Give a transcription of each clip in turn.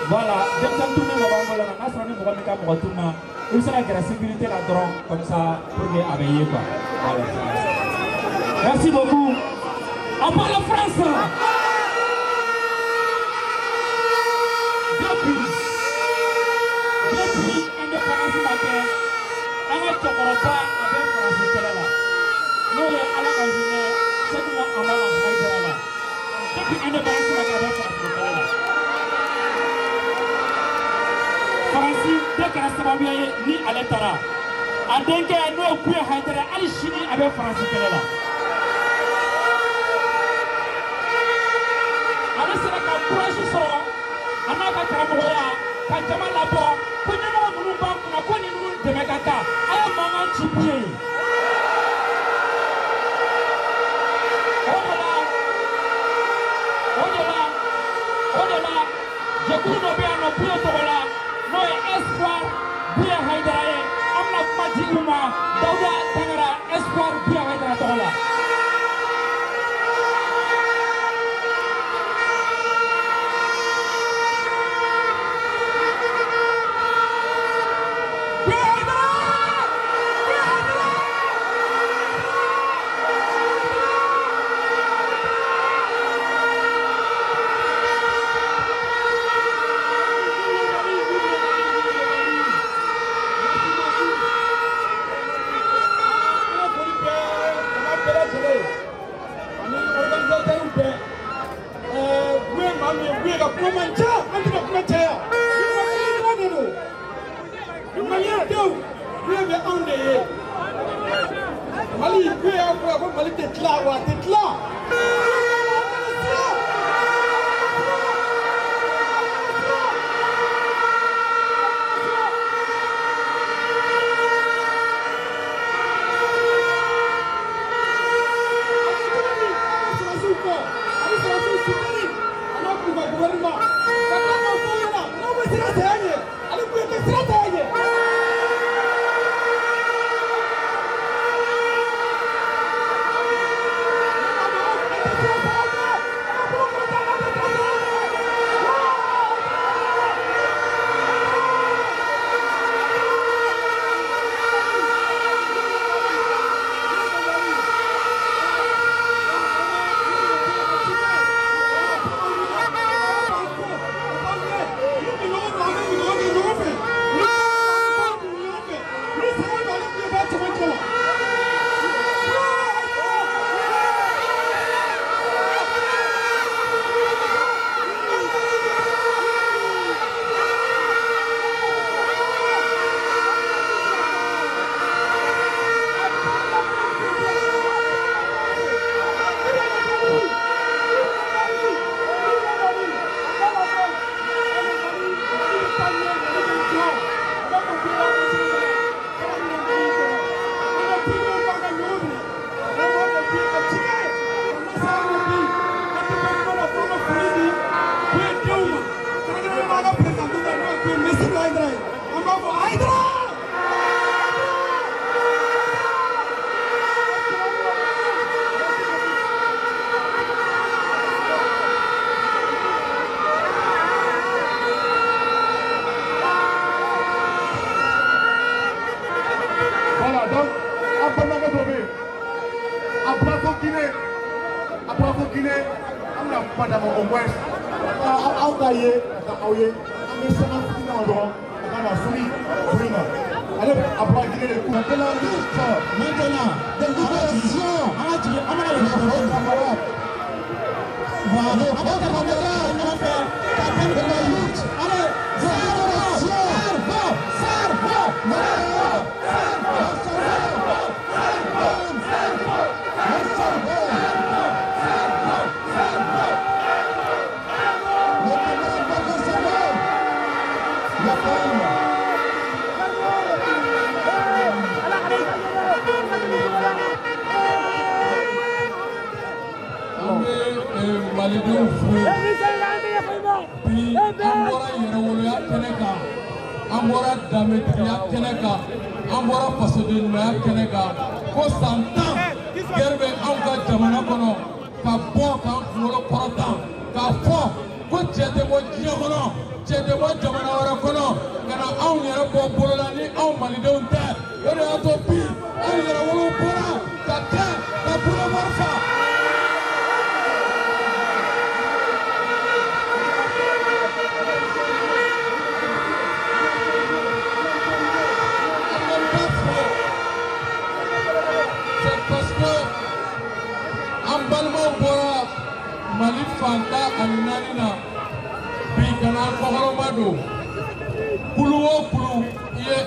Voilà, dès que tourner le bango là, on a sonné pour qu'on mette pour tourner. Il sera que la sécurité la drone comme ça pour les abeilles quoi. Voilà. Merci beaucoup. On parle France. Depuis indépendance matin, on a chocolat avec France là. Nous les à la cuisine, c'est que on a la maison là. Depuis indépendance matin avec France là. Francis, dès que la ni à l'état a denkɛ n'o ye Buye Hayidara hali sini a bɛ Faransi kɛlɛ la. Ale sera ka courage sɔrɔ a n'a ka karamɔgɔya ka jama labɔ ko ɲɛmɔgɔ ninnu b'an kunna ko ni ninnu dɛmɛ ka taa a ye mankan ci Buye ye. O de la jɛkulu dɔ bɛ yan nɔ Buye tɔgɔ la n'o ye Espoir Buye Hayidara ye an bɛna kuma di u ma Dawuda Tangara Espoir Buye Hayidara tɔgɔ la.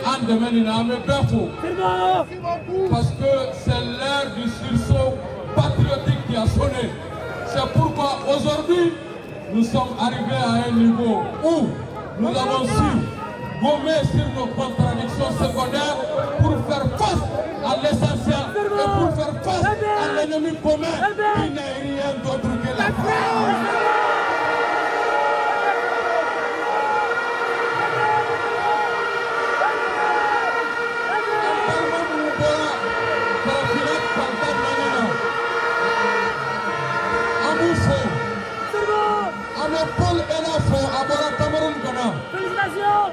en demain parce que c'est l'heure du sursaut patriotique qui a sonné. C'est pourquoi aujourd'hui, nous sommes arrivés à un niveau où nous avons su gommer sur nos contradictions secondaires pour faire face à l'essentiel et pour faire face à l'ennemi commun qui n'est rien d'autre que la France. Paul Elafo, Abora Cameroun Ghana. Félicitations.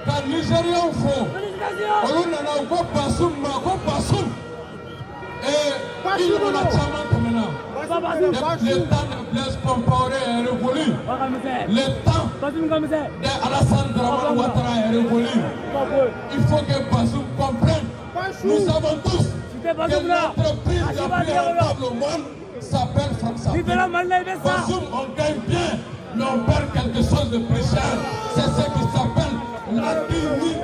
Quand Nigérian font, on a Bassoum. Et il y a maintenant. Le temps de Blaise Compaoré est révolu. Le temps d'Alassane Dramane Ouattara est révolu. Il faut que Bassoum comprenne. Nous savons tous que l'entreprise la plus rentable au monde s'appelle Francophonie. Bassoum, on gagne bien, mais on perd quelque chose de plus cher. C'est ce qui s'appelle la dignité.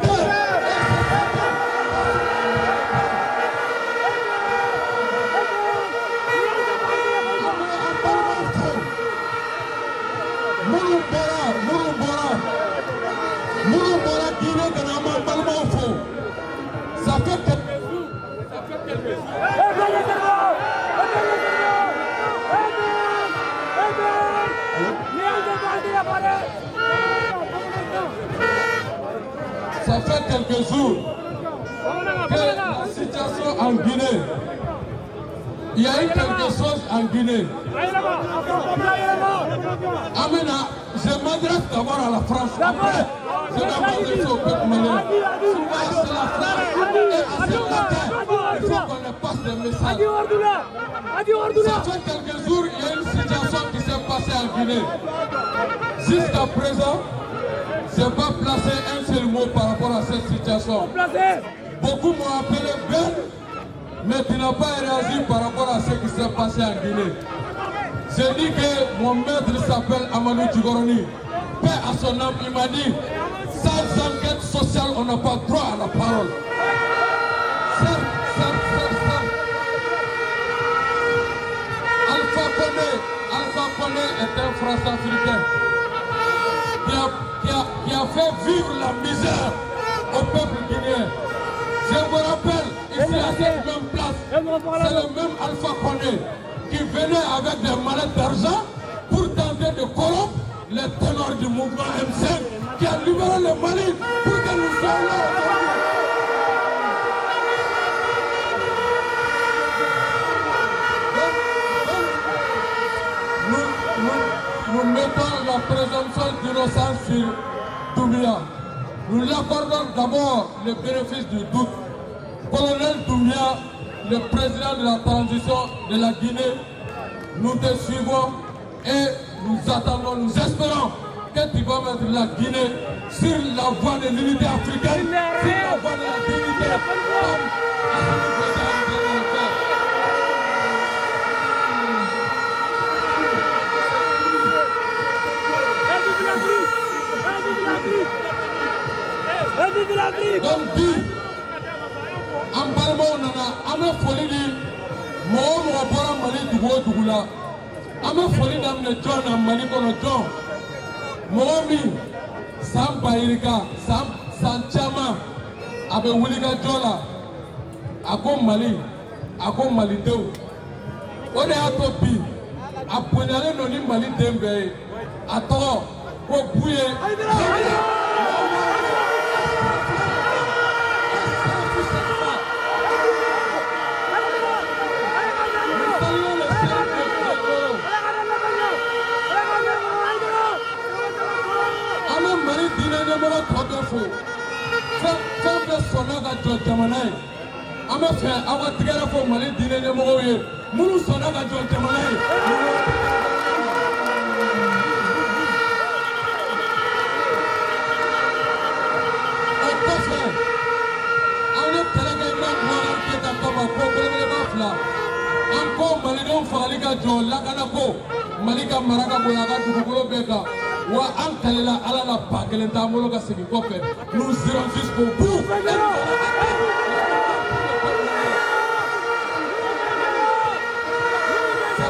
Mouroubora, Guinée, Ganama, Balmaufo. Ça fait quelques jours. Ça fait quelques jours que la situation en Guinée, il y a eu quelque chose en Guinée. Amina, je m'adresse d'abord à la France. Après, je vais m'adresser au peuple malien. C'est la France et à ce matin, il faut qu'on leur passe des messages. Ça fait quelques jours, il y a une situation qui s'est passée en Guinée. Jusqu'à présent, je n'ai pas placé un seul mot par rapport à cette situation. Beaucoup m'ont appelé Ben, mais tu n'as pas réagi par rapport à ce qui s'est passé en Guinée. J'ai dit que mon maître s'appelle Amadou Djigoroni. Paix à son âme, il m'a dit, sans enquête sociale, on n'a pas droit à la parole. Certes. Alpha Condé est un France-africain qui a fait vivre la misère au peuple guinéen. Je me rappelle, ici à cette même place, c'est le même Alpha Condé qui venait avec des mallettes d'argent pour tenter de corrompre les ténors du mouvement M5 qui a libéré le Mali pour que nous soyons là aujourd'hui. Nous mettons la présomption d'innocence sur Doumbia. Nous l'accordons d'abord le bénéfice du doute. Colonel Doumbia, le président de la transition de la Guinée, nous te suivons et nous attendons, nous espérons que tu vas mettre la Guinée sur la voie de l'unité africaine, sur la voie de la dignité, comme Assimi Goïta a dit de le faire. Donc dit, en parlement on a folie de moi pour Mali du Bois a folie d'amener John à Mali pour le John. Momi, Sam Bairika, Sam Chama, avec Williga Jola, à Mali Teu. On est à Topi, à Poinale non Mali Dembe, à Toro, pour Bouye. Encore Malika Malika Maraka Boyaga, wa an kalela ala la ba kelen t'an bolo ka segin kɔfɛ nous irons jusqu'au bout. C'est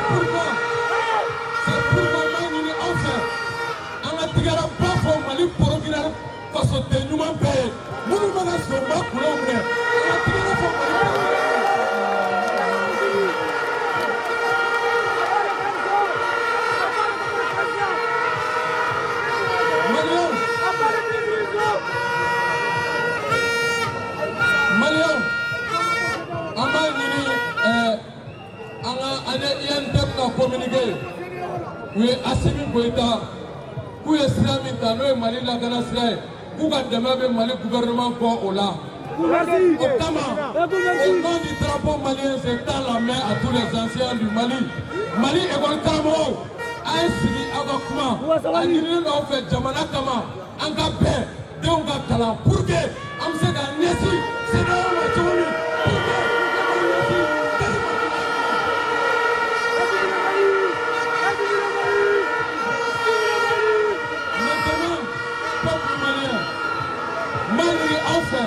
pourquoi maa ɲini aw fɛ an ka tigɛra ba fɔ Mali procureur fasoden ɲuman bɛɛ ye minnu mana sonba kulew minɛ an ka tigɛra fɔ Mali Maliens, an b'a ɲini an ka INTF ka communiqué u ye Assimi Goïta k'u ye sira min ta n'o ye Mali lakana sira ye k'u ka dɛmɛ bɛ Mali gouvernement kɔ o la. Au nom du drapeau malien, c'est dans la main à tous les anciens du Mali. Mali école karamɔgɔw a ye sigi aw ka kuma a ɲininen don aw fɛ jamana kama an ka bɛn denw ka kalan pour que an bɛ se ka ɲɛsin CEDEAO ma cogo min pour que an ka ɲɛsin maintenant peuple malien n b'a ɲini aw fɛ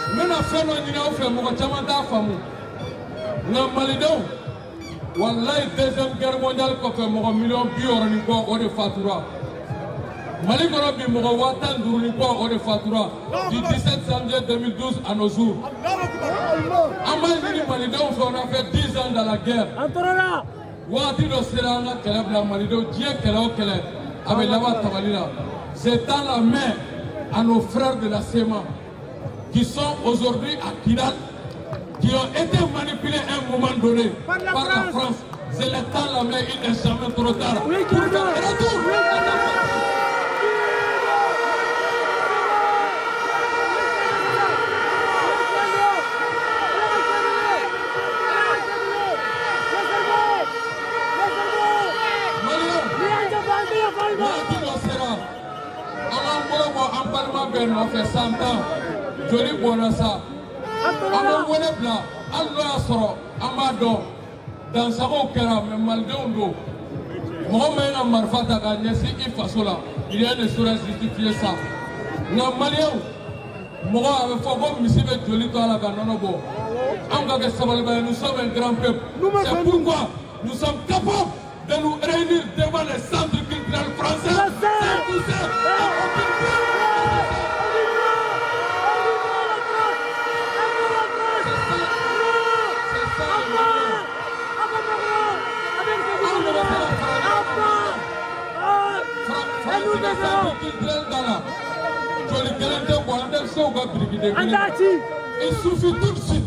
n bɛna fɛn dɔ ɲini aw fɛ mɔgɔ caman t'a faamu nka malidenw wallahi deuxième guerre mondiale kɔfɛ mɔgɔ miliyɔn 60 ni kɔ o de fatura Mali kɔnɔ bi mɔgɔ 15 ni kɔ o de fatura du 17 janvier 2012 à nos jours an b'a ɲini malidenw fɛ on a fait 10 ans dans la guerre waati dɔ sera an ka kɛlɛ bila malidenw diɲɛ kɛlɛ o kɛlɛ a bɛ laban tabali la c'est dans la main à nos frères de la CEMA qui sont aujourd'hui à Kidal qui ont été manipulés à un moment donné par la France. C'est le temps la main, il n'est jamais trop tard. Pour faire le retour. On fait 100 ans. Joli Bonassa. Ama wele bla allo ya soro ama do dan sago kera me maldenw do mɔgɔ min ka marifa ta ka ɲɛsin I faso la rien ne saurait justifier ça nka maliyɛnw mɔgɔ a bɛ fɔ ko misi bɛ joli to a la ka nɔnɔ bɔ anw ka kɛ sabaliba ye nous sommes un grand peuple c'est pourquoi nous sommes capables de nous réunir devant les centres culturels français sans pousser à aucune part. Il suffit tout de suite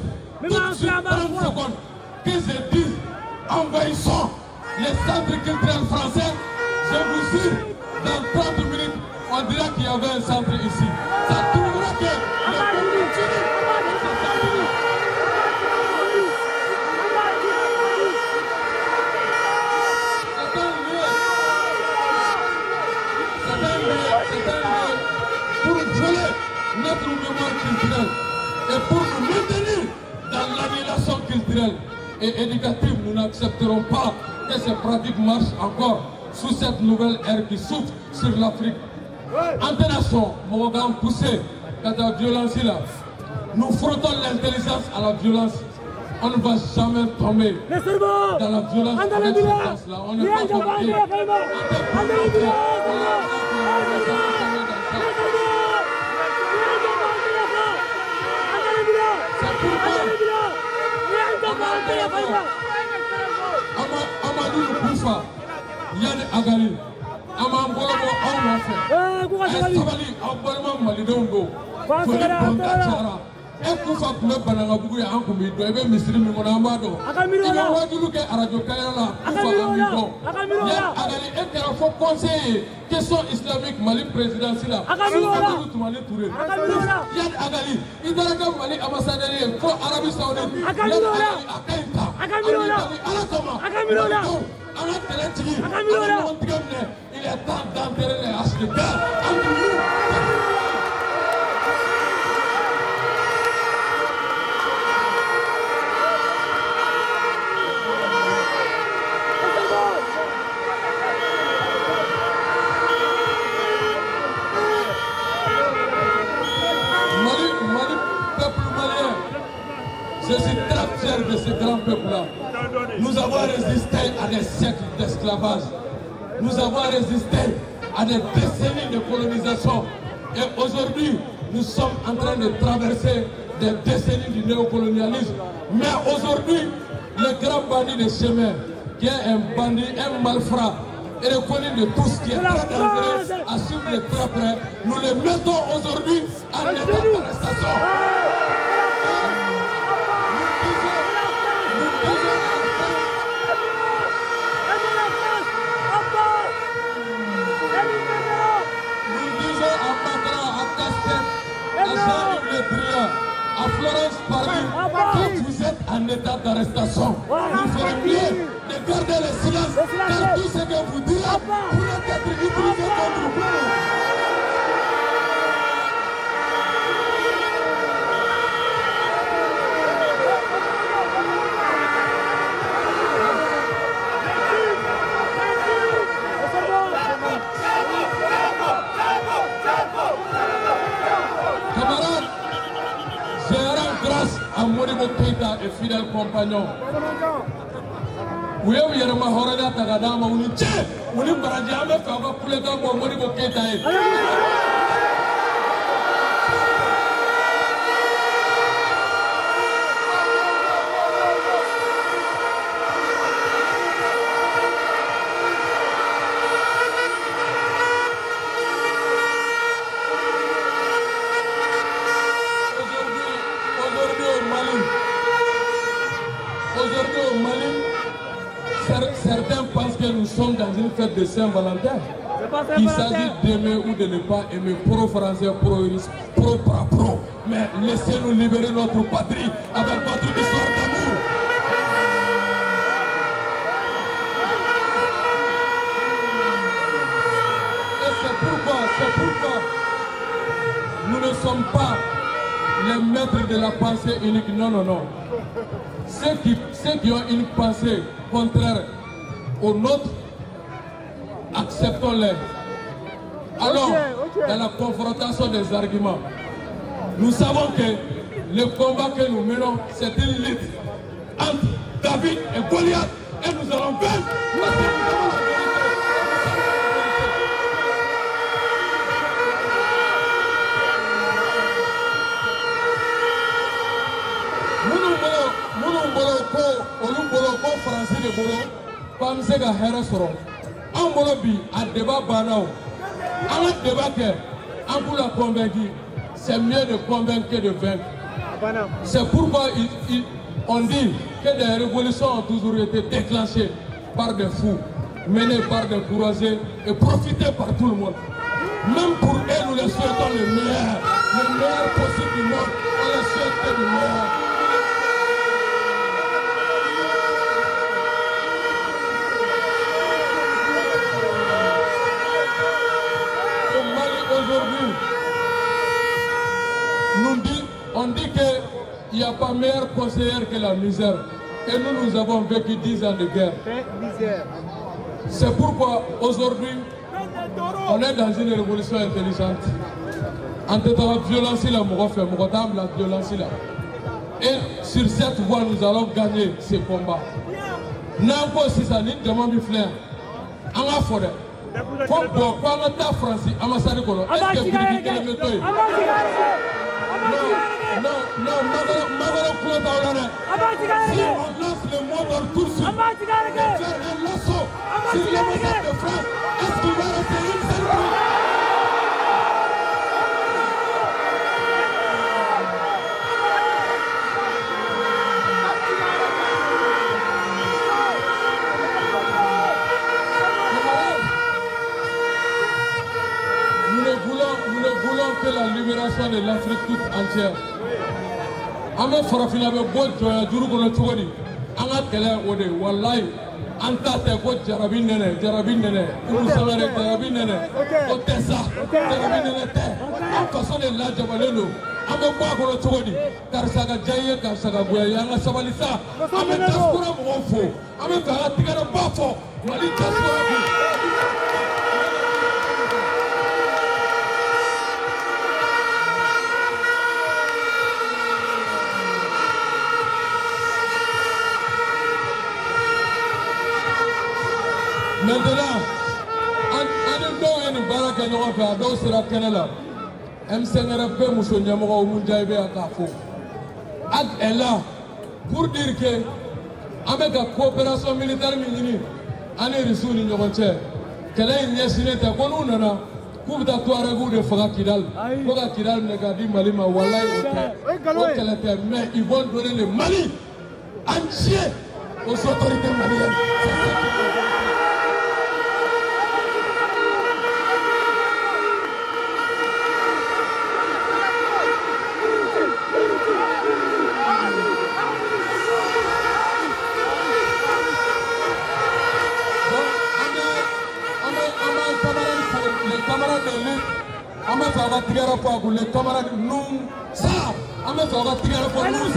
30 secondes que je dise envahissons les centres culturels français. Je vous jure, dans 30 minutes, on dira qu'il y avait un centre ici. Ça trouvera que les pour voler notre mémoire culturelle et pour nous maintenir dans l'annihilation culturelle et éducative, nous n'accepterons pas que ces pratiques marchent encore sous cette nouvelle ère qui souffle sur l'Afrique. Internation, Morgan poussé, dans la violence là, nous frottons l'intelligence à la violence. On ne va jamais tomber dans la violence avec cette violence-là. On n'est pas tombé. Amadou Koufa, Yann Agali, Amangolo, Aouafé, Sabali, Abouama Malidongo, et Koufa Koumé Banagabou et Ankoumi, et Misri Mimonamado, et Wadouke Aradio Kayala, Koufa Amigo, Yann Agali est un faux conseiller, question islamique Mali présidentielle, Yann Agali, il doit avoir Mali ambassadeur pour Arabie Saoudite, Yann Agali à Kaïta, il est temps d'enterrer les haches de guerre entre nous. Nous avons résisté à des siècles d'esclavage. Nous avons résisté à des décennies de colonisation. Et aujourd'hui, nous sommes en train de traverser des décennies du néocolonialisme. Mais aujourd'hui, le grand bandit de chemin, qui est un bandit, un malfrat, et reconnu de tout ce qui est très dangereux, à suivre les très près, nous les mettons aujourd'hui en état d'arrestation. À Florence, Paris, quand vous êtes en état d'arrestation, il ferait mieux de garder le silence, car tout ce que vous direz pourrait être utilisé contre vous. Camarades, je rends grâce à Modibo Keïta et fidèles compagnons. Vous avez vu ma horada tagadama ou ni tche ou ni baradjame fait avoir pour les gars pour Modibo Keïta. Aujourd'hui au Mali, certains pensent que nous sommes dans une fête de Saint-Valentin. Il s'agit d'aimer ou de ne pas aimer, pro-français, pro-russe, pro-pro. Mais laissez-nous libérer notre patrie avec notre histoire d'amour. Et c'est pourquoi nous ne sommes pas les maîtres de la pensée unique. Non, non, non. Ceux qui ont une pensée contraire aux nôtres, acceptons-les. Alors, dans la confrontation des arguments, nous savons que le combat que nous menons, c'est une lutte entre David et Goliath. Et nous allons vaincre parce que nous avons la vérité. Français de bolo, comme c'est la Hérasoro. En Bolobi, à débat banao. En débat que, en pour la convaincre, c'est mieux de convaincre que de vaincre. C'est pourquoi on dit que des révolutions ont toujours été déclenchées par des fous, menées par des courageux et profitées par tout le monde. Même pour eux, nous les souhaitons le meilleur possible du monde. On les souhaite le meilleur. On dit qu'il n'y a pas meilleur conseiller que la misère. Et nous avons vécu 10 ans de guerre. C'est pourquoi aujourd'hui, on est dans une révolution intelligente. En tout cas, la violence, la violence. Et sur cette voie, nous allons gagner ces combats. N'importe si ça n'est pas de fleur. En la forêt. Comme pour la France, est-ce que vous avez non, Magoro Claude Aulane. Si on lance le mot dans tout de suite, et faire un lasso sur l'ambassade de France, est-ce qu'il va rester une seule fois? Nous ne voulons que la libération de l'Afrique toute entière. Ame farafina be bo joya juru kono tugodi anga kele ode wallahi anta te ko jarabi nene ulu salare jarabi nene o tesa jarabi nene te an façon de la jabalelo ame bo kono tugodi karsa ga jaye karsa ga goya anga sabalisa ame diaspora mo fo ame ka tigara ba fo mali diaspora Maintenant, on est baraka ɲɔgɔn fɛ a dɔw sera kɛnɛ la M5RFP muso ɲɛmɔgɔ Umu Jaibe a k'a fɔ AG est là pour dire que an bɛ ka coopération militaire min ɲini an ni Rusiw ni ɲɔgɔn cɛ kɛlɛ in ɲɛsinnen tɛ ko n'u nana k'u bɛ taa Touaregiw de faga Kidal ko ka Kidal minɛ k'a di Mali ma walayi o tɛ o kɛlɛ tɛ mais ils vont donner le Mali entier aux autorités maliennes. Les camarades nous savent, on va faire nous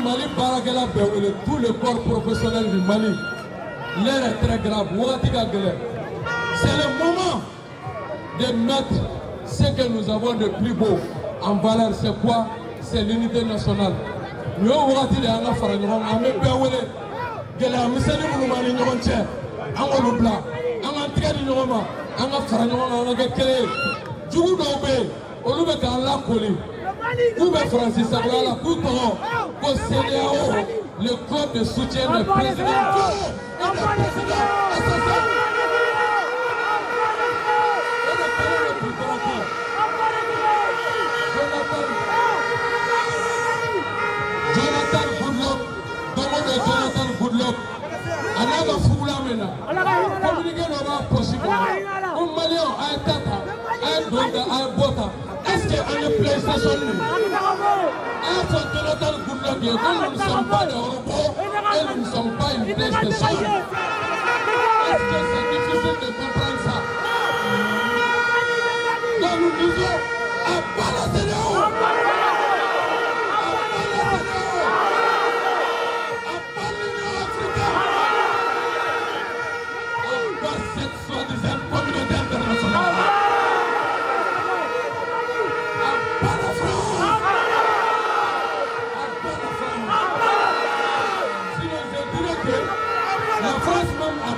Mali Barakela Béoulé, tout le corps professionnel du Mali, l'air est très grave. C'est le moment de mettre ce que nous avons de plus beau en valeur. C'est quoi? C'est l'unité nationale. Nous avons dit que nous avons fait le club de soutien du président. Jonathan Goodluck, Anaga Foulamena, communiquer n'aura possible. Un Malien a un tata, un donga, un bota. Est-ce qu'il y a une PlayStation? Un Jonathan Goodluck, nous ne sommes pas des robots et nous ne sommes pas une PlayStation. Est-ce que c'est difficile de comprendre ça? Donc nous disons, à pas la CEDEAO.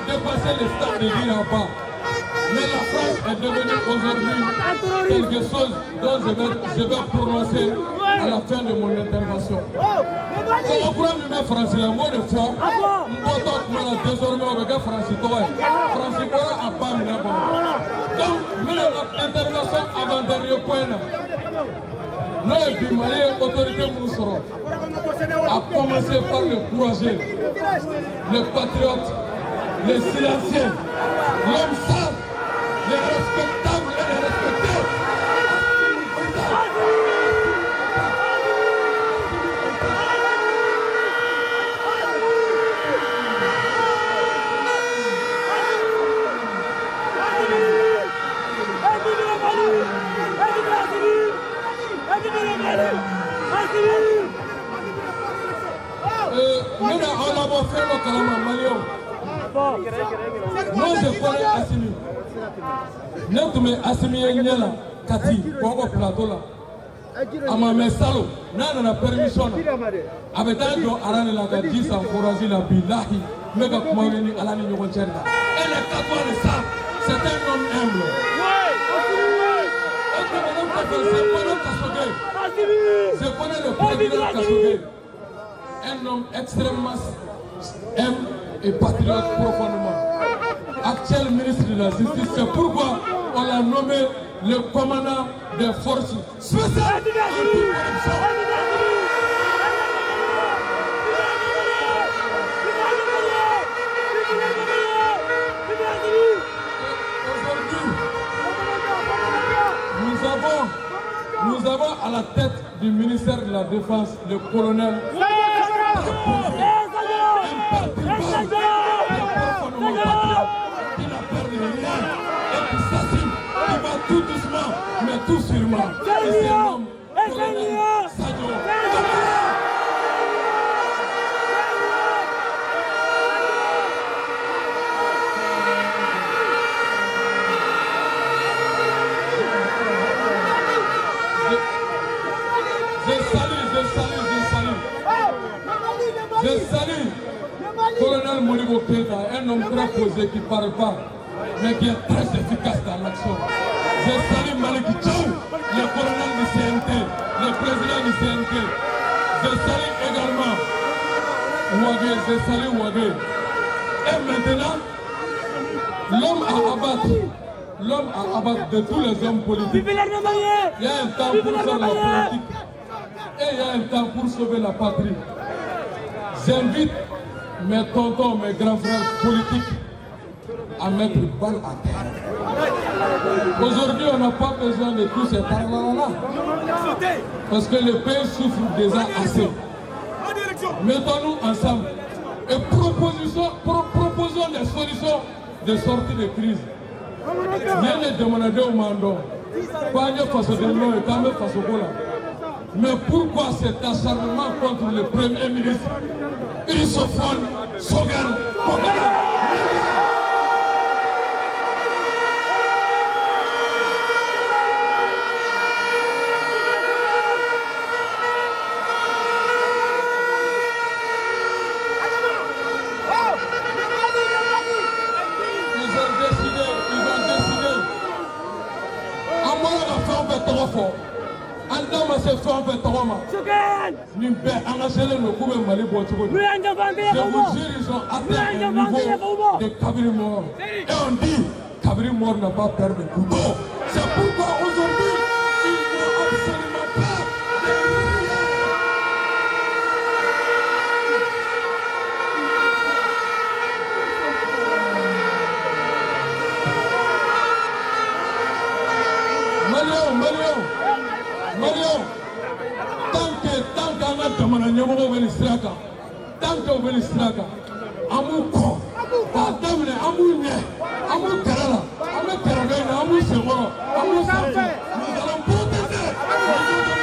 Dépasser les stades de dire en bas. Mais la France est devenue aujourd'hui quelque chose dont je vais prononcer à la fin de mon intervention. C'est le premier français, le mot de foi. Désormais, on va Francis à pas. Donc, l'intervention avant-dernier point. Nous, les autorités nous seront. À commencer par le courageux, le patriote, les silencieux, l'homme sale, les respectables et les respectés. Nous avons fait le calme malien. Moi je connais Assimi. Nous Assimi Nyala, Kati, Kongo Plateau là. Ama Mesalo, n'a la permission. Avec un jour, Arane la Gadi, sans forager la Bilahi, Mega Kumani, Alani Yogonchenda. Et les 4 mois de ça, c'est un homme humble. Je connais le président Kassogué, un homme extrêmement aime et patriote profondément. Actuel ministre de la Justice, c'est pourquoi on l'a nommé le commandant des forces spéciales anti-corruption. Nous avons à la tête du ministère de la Défense le colonel qui n'a perdu rien et qui s'assume, qui va tout doucement, mais tout sûrement. Et c'est l'homme colonel Sadio. homme très posé qui ne parle pas, mais qui est très efficace dans l'action. Je salue Malik Tchou, le colonel du CNT, le président du CNT. Je salue également Ouagé, je salue Ouagé. Et maintenant, l'homme à abattre de tous les hommes politiques. Il y a un temps pour faire la politique et il y a un temps pour sauver la patrie. J'invite mes tontons, mes grands frères politiques à mettre balle à terre. Aujourd'hui, on n'a pas besoin de tous ces parents-là. Parce que le pays souffre déjà assez. Mettons-nous ensemble et proposons des solutions de sortie de crise. Rien ne demande au Mando. Pas de façon de l'eau et quand même face au Gola. Mais pourquoi cet acharnement contre le Premier ministre Issoufou Sogane Kokana? Je vous jure, ils ont atteint un niveau de Kabiri Mort. Et on dit, Kabiri Mort n'a pas perdu de couteau. C'est pourquoi aujourd'hui, ils n'ont absolument pas de Marion, tant qu'on a demandé tant qu'on veut le straka, amour con, amour karala, amour caravane, amour seguro, amour santé, nous allons protéger les autorités.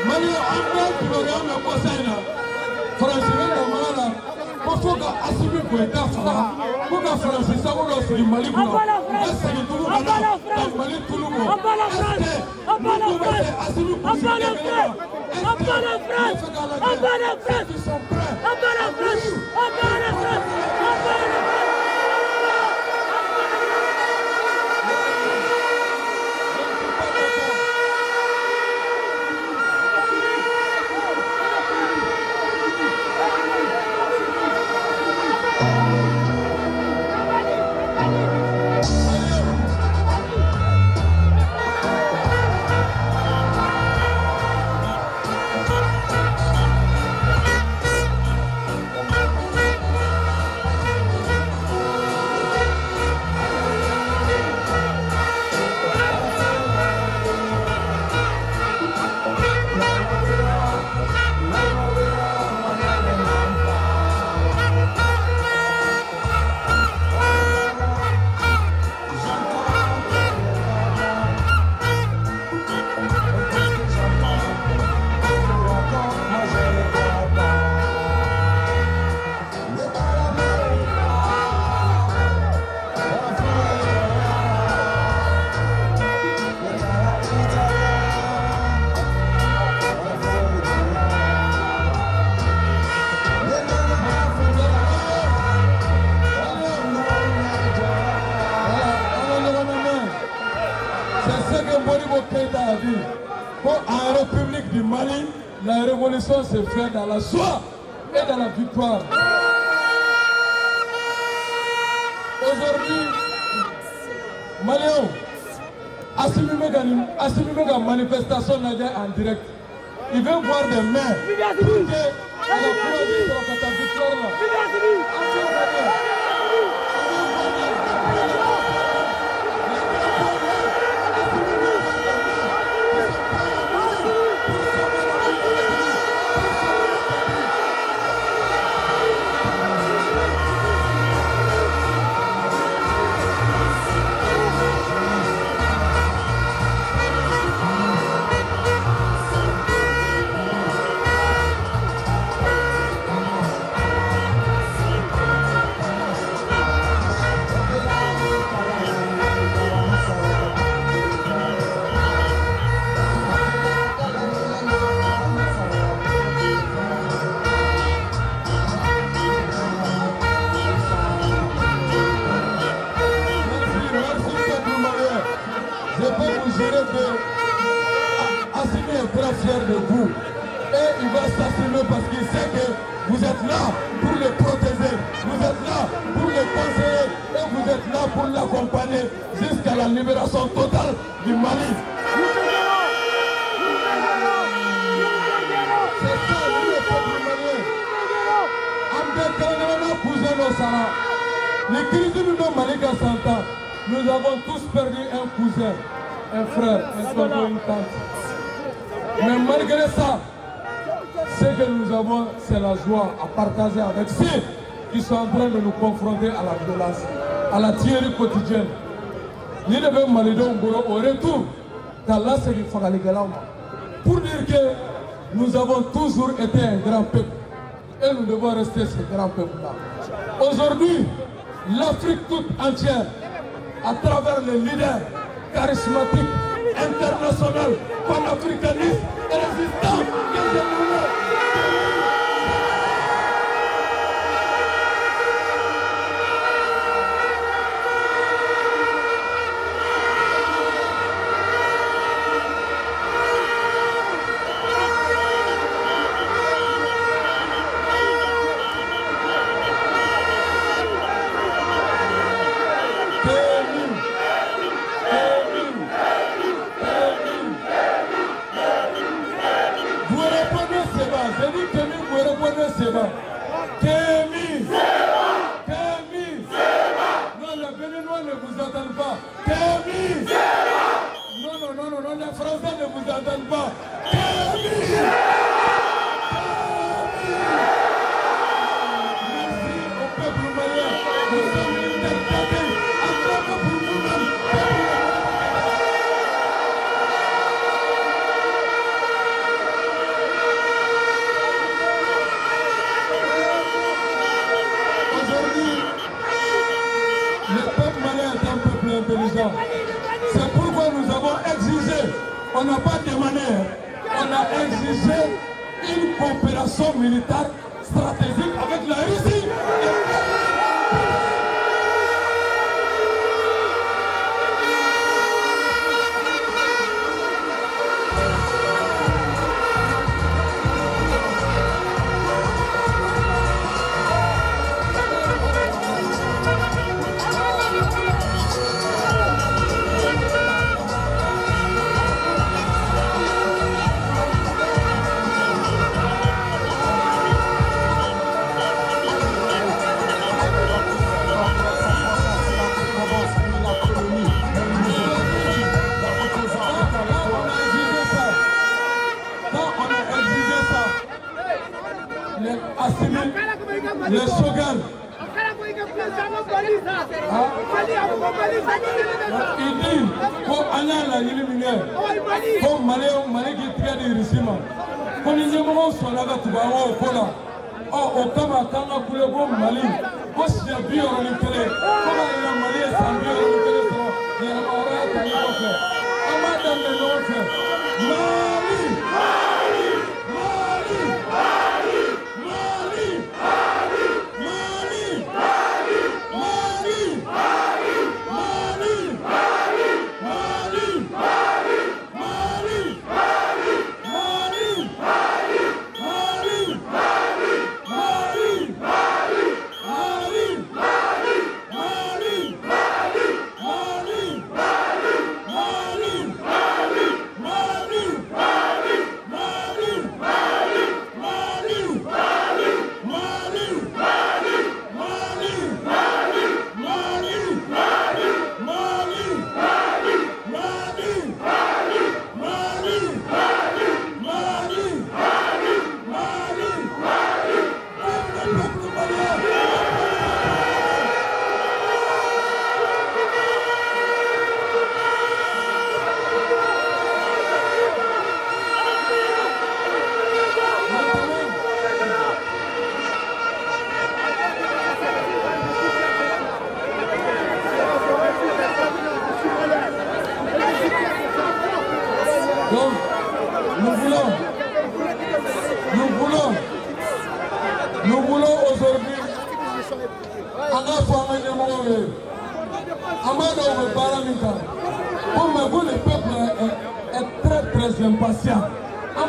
Marion, encore tu regardes quoi ça là? Franchement, il faut assumer pour être franc. Pour que France soit du Mali, pour que en République du Mali, la révolution se fait dans la joie et dans la victoire. Aujourd'hui, Maliens, assumez la manifestation en direct. Il veut voir des mains pour que la victoire là. vous. Et il va s'assumer parce qu'il sait que vous êtes là pour le protéger, vous êtes là pour le conseiller et vous êtes là pour l'accompagner jusqu'à la libération totale du Mali. C'est ça, lui, le peuple malien. Les crises de Mali à 100 ans, nous avons tous perdu un cousin, un frère, un tonton, une tante. Mais malgré ça, ce que nous avons, c'est la joie à partager avec ceux qui sont en train de nous confronter à la violence, à la tuerie quotidienne. Nous devons Malidon au retour dans l'Assemblée du Fagaligalama pour dire que nous avons toujours été un grand peuple et nous devons rester ce grand peuple-là. Aujourd'hui, l'Afrique toute entière, à travers les leaders charismatiques, internationaux, panafricanistes et résistants, c'est pourquoi nous avons exigé, on n'a pas demandé, on a exigé une coopération militaire stratégique avec la Russie. Les slogans. Il dit qu'on a la illuminée, qu'on Mali qui tient des réciments, qu'on y ait mon son là, tu vas au Kola. Oh, au Kamatanga pour le bon Mali, qu'on s'y a bien en télé, qu'on a Mali et sans bien en télé, il y a un horaire qui est fait. On m'a donné le nom fait. Mali! Donc, nous voulons aujourd'hui, le peuple est très impatient. On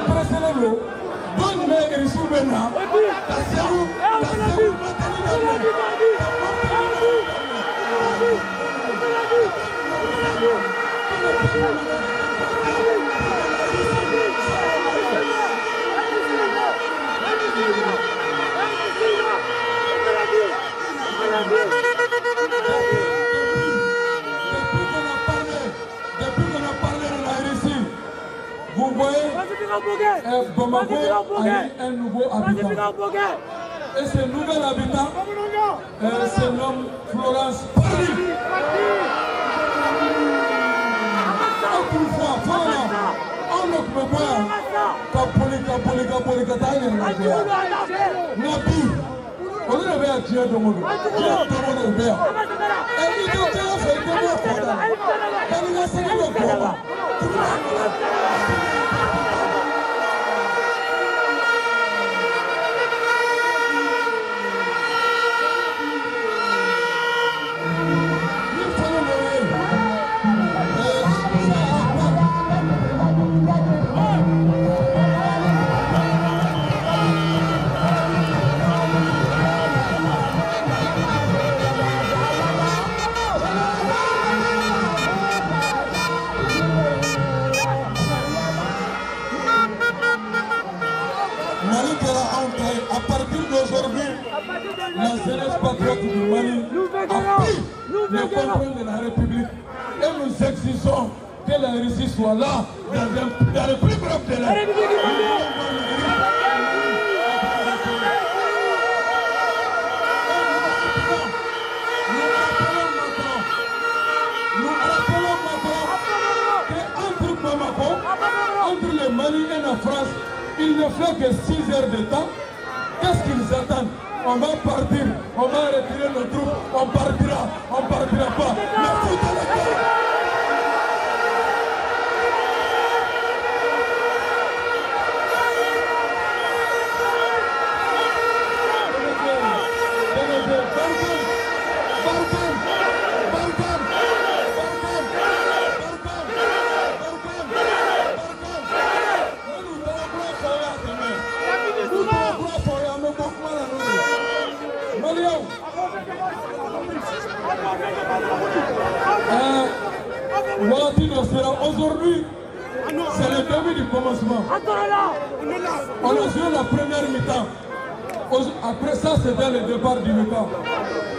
Vous voyez, Bamako a eu un nouveau habitant. Et ce nouvel habitant se nomme Florence Parly. Autrefois, on ne peut pas on avait un Dieu de mon père. Et il dit que la fête de mon père. Elle a séduit le corps. À partir d'aujourd'hui, la jeunesse patriote du Mali a pris le contrôle de la République et nous exigeons que la Russie soit là dans le plus bref délai. Nous rappelons maintenant qu'entre Bamako, entre le Mali et la France, il ne fait que 6 heures de temps. Qu'est-ce qu'ils attendent? On va partir, on va retirer nos troupes, on partira pas. Mais foutez le camp. Aujourd'hui, c'est le début du commencement. On a joué la première mi-temps. Après ça, c'était le départ du mi-temps.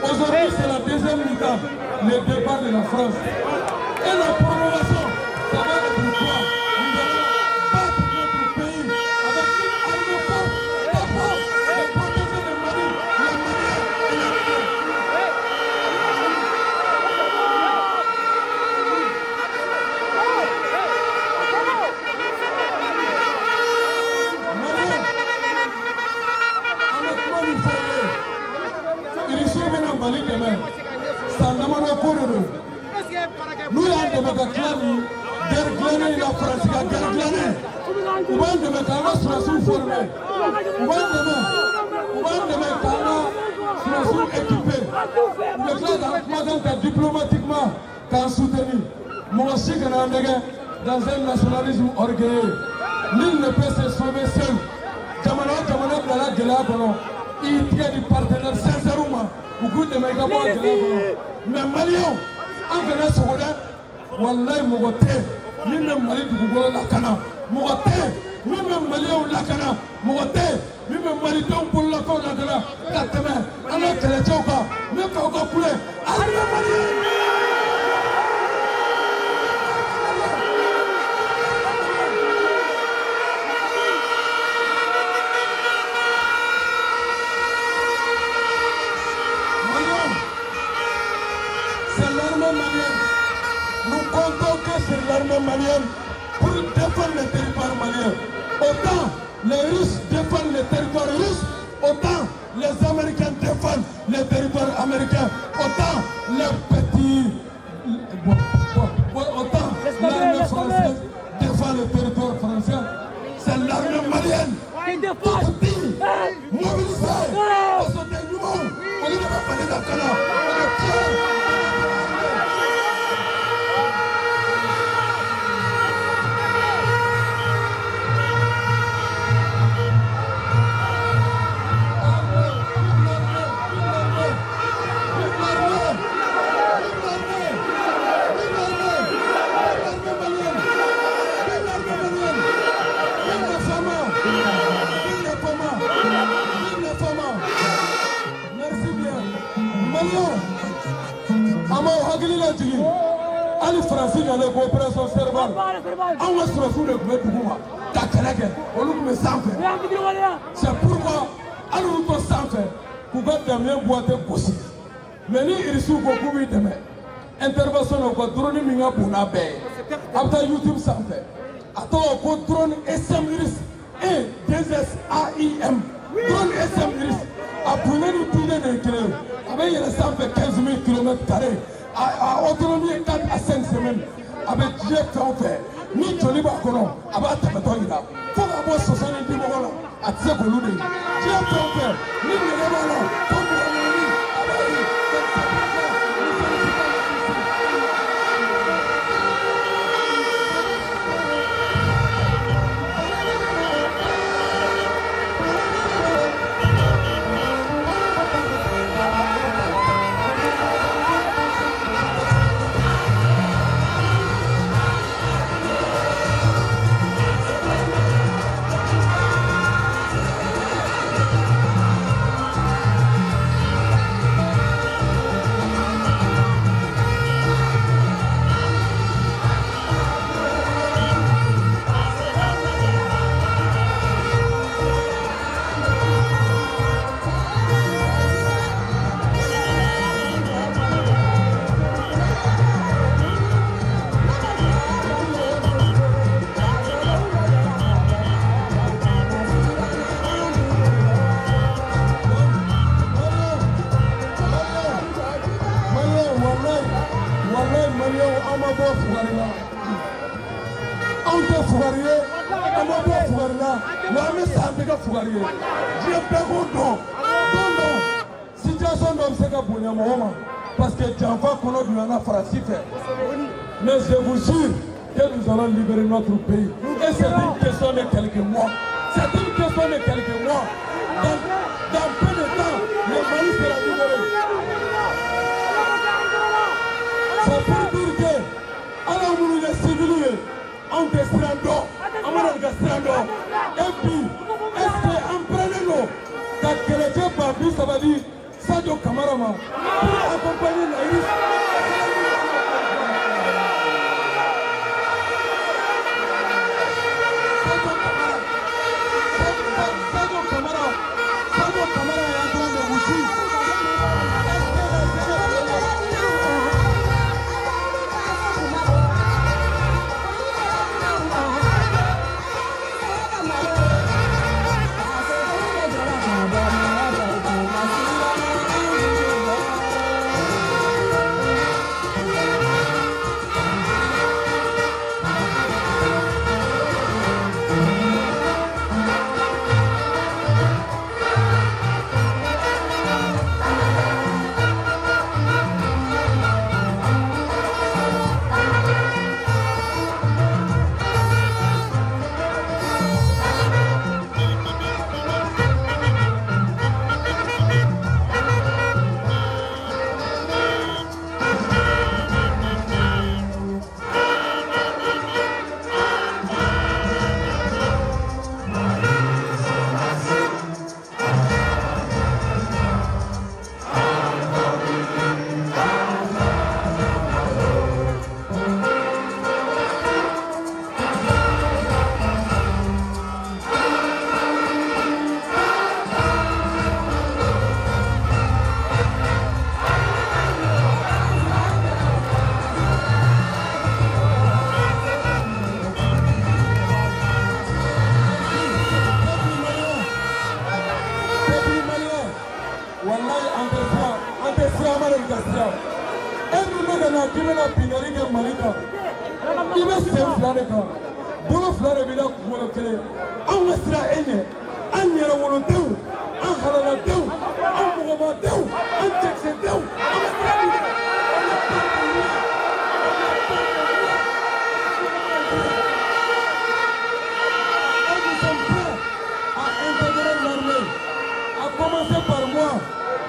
Aujourd'hui, c'est la deuxième mi-temps, le départ de la France. Et la prolongation, ça va être quoi? Nous allons battre notre pays avec une arme forte, capable de protéger le Mali, les Maliens et les Maliens. Nous avons des clans, des la France, des clans. Nous avons des clans formés. Nous avons des équipés. Les clans diplomatiquement soutenu. Moi aussi, dans un nationalisme orgueilleux. Nul ne peut se sauver seul. Il tient du partenaire sincèrement. Mais Malion, en venant sur le Wallahi Mogote, lui-même Mali du Gougo Lakana, Mogote, lui-même Malion Lakana, Mogote, lui-même Mali donc pour la cause de la Kateme, alors que les Tchoka, même pas encore poulet, allez Mali! L'armée malienne pour défendre le territoire malien. Autant les Russes défendent le territoire russe, autant les Américains défendent le territoire américain, autant les petits... autant l'armée française défend le territoire français. C'est l'armée malienne tout petit, mobilisée, au soutien du monde. On ne va pas parler d'Akana, on est fiers. nana ko opération cérébrale an ka sɔrɔsiw de tun bɛ dugu ma ka kɛlɛ kɛ olu tun bɛ sanfɛ c'est pourquoi hali olu to sanfɛ k'u ka Damien Buwate gosi mais ni irisiw ko k'u b'i dɛmɛ intervention na u ka drone min ka bon n'a bɛɛ ye a bɛ taa YouTube sanfɛ a tɔgɔ ko drone SM Iris 1 2S AIM drone SM Iris a bonya ni tunnen de ye kelen ye a bɛ yɛlɛ sanfɛ 15 000 km². A autonomie 4 à 5 semaines avec Dieu fait en fait ni joli b'a kɔnɔ a b'a tɛmɛtɔ yira fo ka bɔ 70 mɔgɔ la a tɛ se k'olu de ye Dieu fait en fait ni nɛgɛ b'a la fo mɔgɔ naani a b'a ye parce que Janfa Kono lui en a farci fait. Mais je vous jure que nous allons libérer notre pays. Et c'est une question de quelques mois. C'est une question de quelques mois. Dans peu de temps, le Mali sera libéré. C'est pour dire que, alors nous les civils, on descend, on va descendre. Et puis, est-ce qu'en prenant quand quelqu'un Babi, ça va dire Sadio Camara pour accompagner Naïs. Sadio Camara est en train de vous suivre.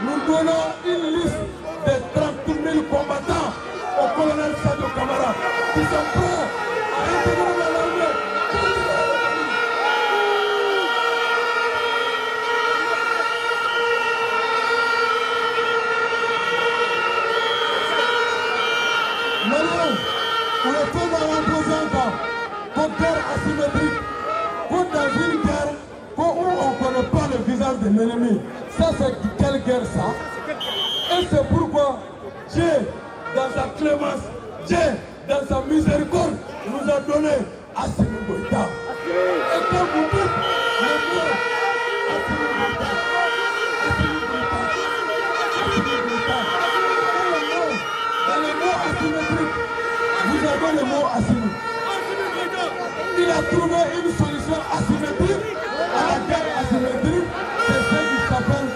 Nous donnons une liste de 30 000 combattants au colonel Sadio Camara qui sont prêts à intégrer dans l'armée. Maliens, on est de l'ennemi. Ça, c'est quelle guerre ça? Et c'est pourquoi Dieu, dans sa clémence, Dieu, dans sa miséricorde, nous a donné Assimi Goïta. Et quand vous dites le mot Assimi Goïta, Assimi Goïta, Assimi Goïta, dans le mot asymétrique, vous avez le mot Assimi. Il a trouvé une solution asymétrique à la guerre asymétrique, c'est ce qui s'appelle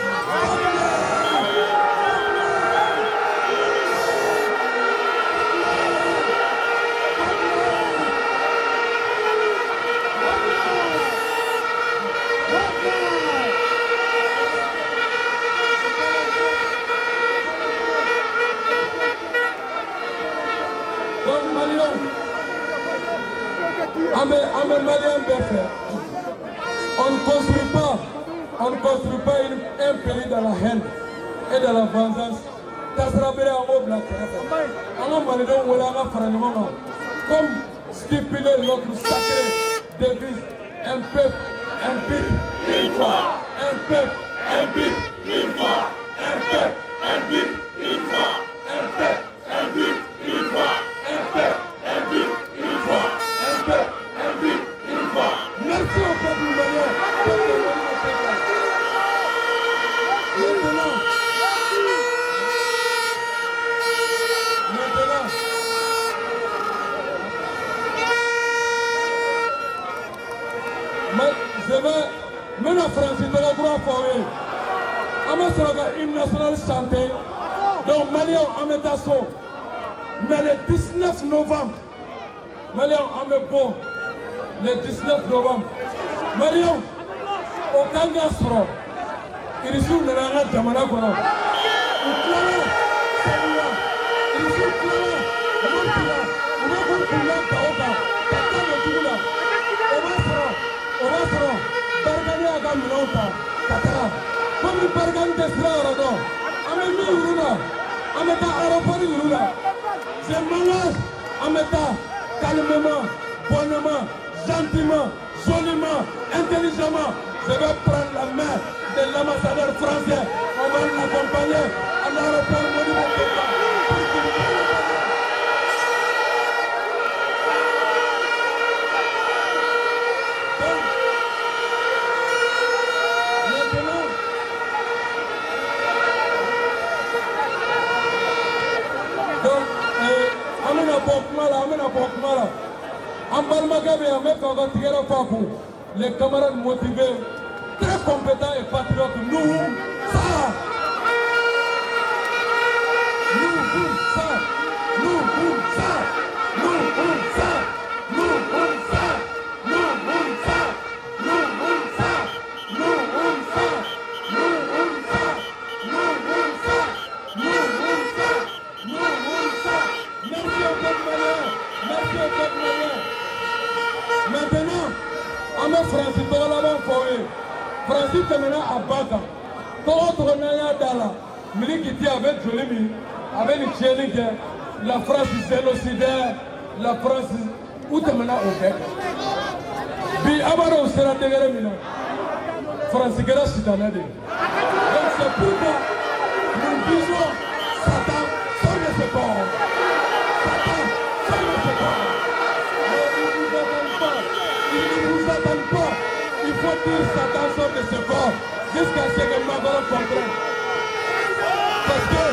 on ne construit pas un pays dans la haine et dans la vengeance. Comme stipulé notre sacré devise, un peuple, un but, une foi. Un peuple, un but, une foi. Un peuple, un but, une foi. Un peuple, un but, une foi. Un peuple, un but, une foi. Un peuple, un but, une foi. Merci au peuple malien. Maintenant, Francis, de la droite, on va faire une nationale chanté. Donc, Maliens, on met d'assaut. Mais le 19 novembre, Maliens, on met bon. Le 19 novembre, Maliens, au Kangasro, ils sont dans la Jamana Kono. Comme Bargan Desra, c'est malade, calmement, bonnement, gentiment, joliment, intelligemment. Je vais prendre la main de l'ambassadeur français. On va l'accompagner à l'aéroport monumental. Les camarades motivés, très compétents et patriotes, nous, ça, Francis maintenant à Baga. D'autres Naya Dala, Milikiti avec Jolimi, avec les Tchéniques, la France génocidaire, la France, où tu maintenant au bec. Bi Abaro sera dégaré Mina. Francis Gara Sitanade. Donc c'est pourquoi nous disons Satan, ça ne se pas. Satan, ça ne se pas. Mais il ne nous attend pas. Il faut dire Satan sort de ce corps jusqu'à ce que Magoro comprenne. Parce que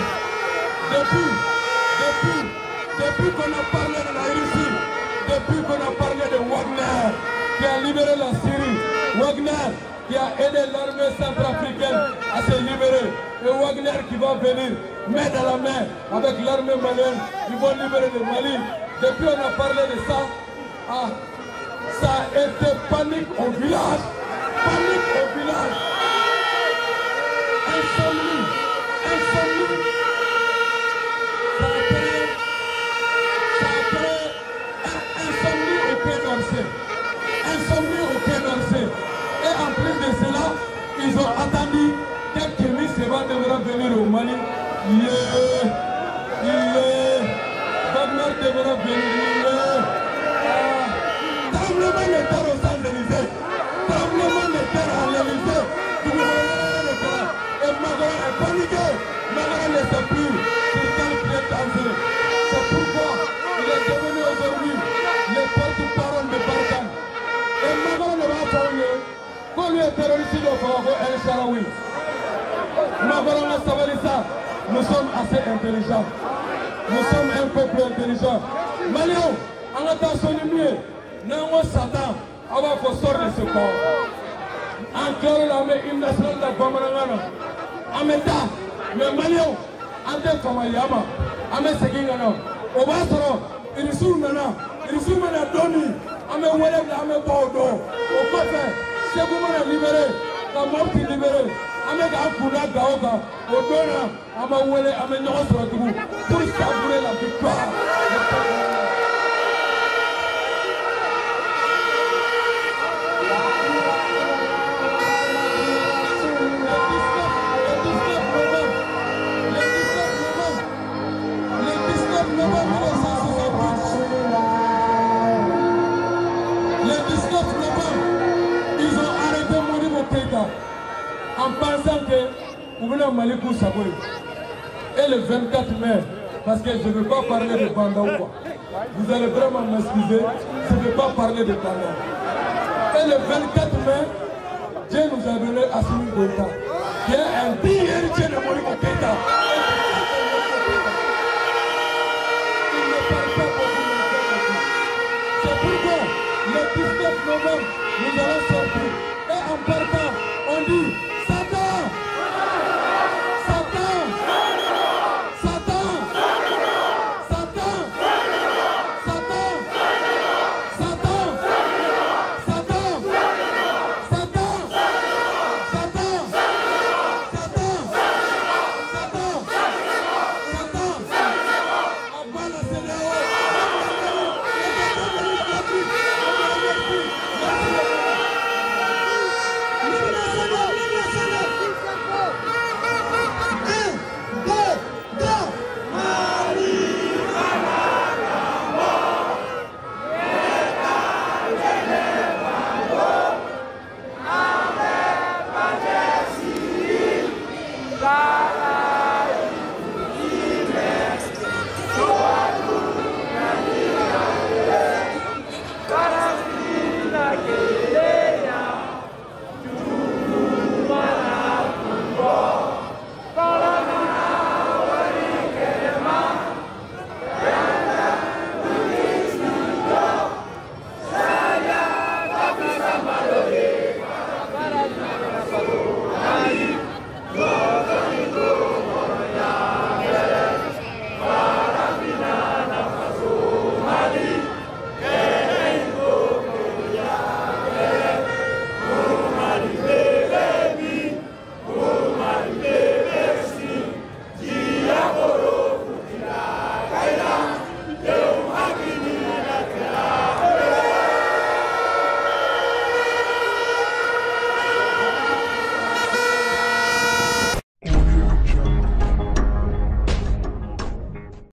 depuis qu'on a parlé de la Russie, depuis qu'on a parlé de Wagner, qui a libéré la Syrie, Wagner qui a aidé l'armée centrafricaine à se libérer, et Wagner qui va venir main dans la main avec l'armée malienne, ils vont libérer le Mali. Depuis on a parlé de ça, ça a été panique au village. Panique au village. Insomnie. Insomnie. Ça a créé insomnie au Pays d'Orsay. Insomnie au Pays d'Orsay. Et en plus de cela, ils ont attendu que Kémy Séba devra venir au Mali. Wagner devra venir. Tremblement de terre aux Champs-Élysées. Tremblement de terre à l'Élysée. terroristes de Farago El Sharawi. Nous sommes assez intelligents. Nous sommes un peuple intelligent. Malion, en attention mieux, nous Satan, on va sortir de ce corps. En clair, l'armée nationale de Bamarangana. En méta, mais Malion, en tant que Mayama, en Messagingana, au Bassoro, il est sous maintenant, il est sous maintenant Doni, en me Wallem, en me Bordeaux, au Coffin, c'est vous m'avez libéré, la mort qui libéré. Avec un coup d'œil d'Aoga, au Dona, à ma Welle, à mes noms sur le trou, pour savourer la victoire. Le 19 novembre, ils ont arrêté Modibo Keïta. En pensant que vous venez à Malikou Sagoy. Et le 24 mai, parce que je ne veux pas parler de Banda ou quoi. Vous allez vraiment m'excuser, je ne veux pas parler de Banda. Et le 24 mai, Dieu nous a donné Assimi Goïta, qui est un digne héritier de Modibo Keïta. Il ne parle pas pour vous. C'est pourquoi le 19 novembre, nous allons